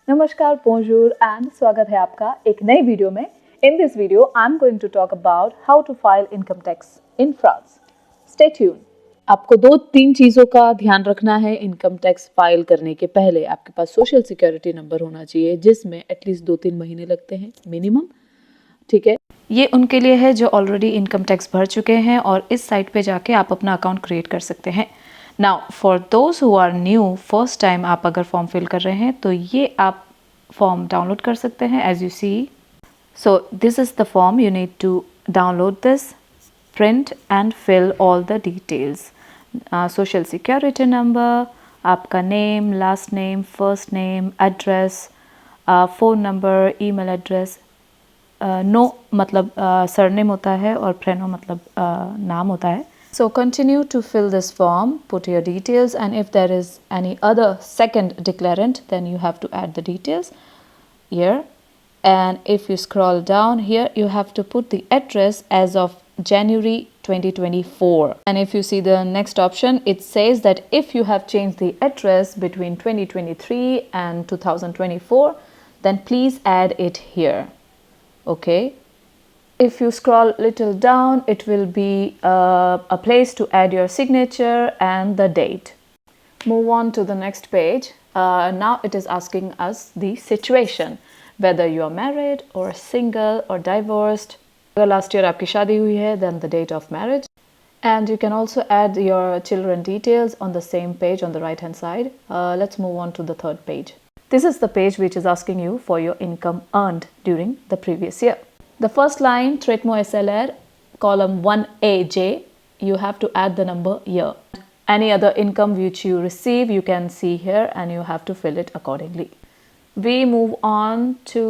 नमस्कार, bonjour and स्वागत है आपका एक नई वीडियो में. In this video, I'm going to talk about how to file income tax in France. Stay tuned. आपको 2-3 चीज़ों का ध्यान रखना है इनकम टैक्स फाइल करने के पहले. आपके पास सोशल सिक्योरिटी नंबर होना चाहिए जिसमें एटलीस्ट 2-3 महीने लगते हैं मिनिमम. ठीक है, ये उनके लिए है जो ऑलरेडी इनकम टैक्स भर चुके हैं और इस साइट पे जाके आप अपना अकाउंट क्रिएट कर सकते हैं. Now for those who are new, first time आप अगर फॉर्म फिल कर रहे हैं तो ये आप फॉर्म डाउनलोड कर सकते हैं as you see. So this is the form, you need to download this, print and fill all the details. Social security number, आपका name, last name, first name, address, phone number, email address. No मतलब surname होता है और प्रेनो मतलब नाम होता है. So continue to fill this form, put your details, and if there is any other second declarant, then you have to add the details here. And if you scroll down here, you have to put the address as of January 2024. And if you see the next option, it says that if you have changed the address between 2023 and 2024, then please add it here. Okay. If you scroll little down, it will be a place to add your signature and the date. Move on to the next page. Now it is asking us the situation, whether you are married or single or divorced. अगर last year आपकी शादी हुई है, then the date of marriage. And you can also add your children details on the same page on the right hand side. Let's move on to the third page. This is the page which is asking you for your income earned during the previous year. The first line, traitement et salaire, column 1AJ, you have to add the number here. Any other income which you receive, you can see here and you have to fill it accordingly. We move on to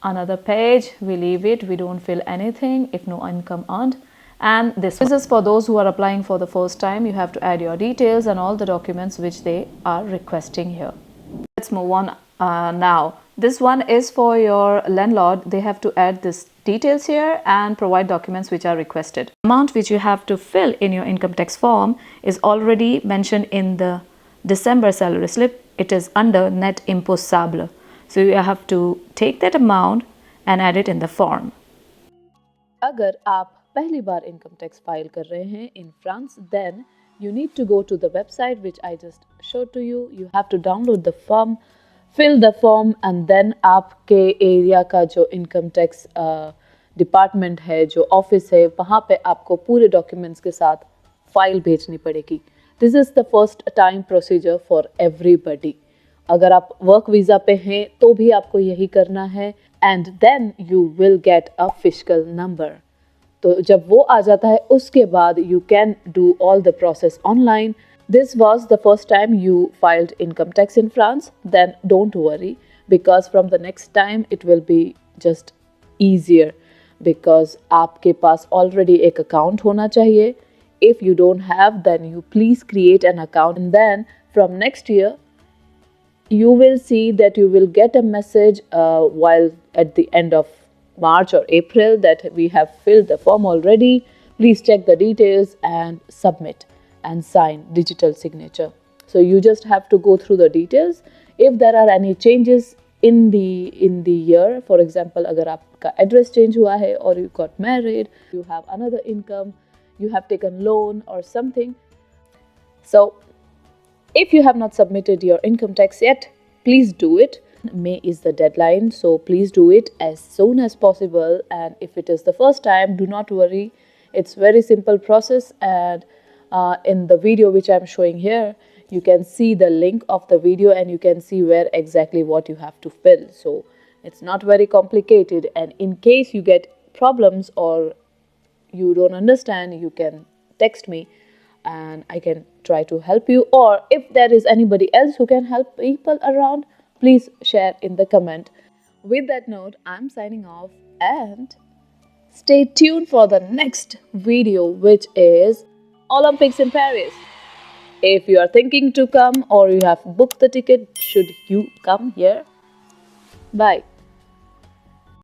another page. We leave it. We don't fill anything if no income earned. And this is for those who are applying for the first time. You have to add your details and all the documents which they are requesting here. Let's move on now. This one is for your landlord. They have to add this details here and provide documents which are requested. Amount which you have to fill in your income tax form is already mentioned in the December salary slip. It is under net imposable. So you have to take that amount and add it in the form. अगर आप पहली बार income tax file कर रहे हैं in France, then you need to go to the website which I just showed to you. You have to download the form, fill the form, and then आपके area का जो income tax department है, जो office है, वहाँ पे आपको पूरे डॉक्यूमेंट्स के साथ फाइल भेजनी पड़ेगी. This is the first time procedure for everybody. अगर आप वर्क वीज़ा पे हैं तो भी आपको यही करना है. And then you will get a fiscal number. तो जब वो आ जाता है उसके बाद you can do all the process online. This was the first time you filed income tax in France, then don't worry, because from the next time it will be just easier, because आपके पास already एक account होना चाहिए. If you don't have, then you please create an account, and then from next year you will see that you will get a message while at the end of March or April that we have filled the form already. Please check the details and submit and sign digital signature. So you just have to go through the details. If there are any changes in the year, for example, अगर आपका address change हुआ है or you got married, you have another income, you have taken loan or something. So if you have not submitted your income tax yet, please do it. May is the deadline, so please do it as soon as possible. And if it is the first time, do not worry. It's very simple process, and in the video which I'm showing here, you can see the link of the video and you can see where exactly what you have to fill. So it's not very complicated, and in case you get problems or you don't understand, you can text me and I can try to help you. Or if there is anybody else who can help people around, please share in the comment. With that note, I'm signing off, and stay tuned for the next video, which is Olympics in Paris. If you are thinking to come or you have booked the ticket, should you come here? Bye.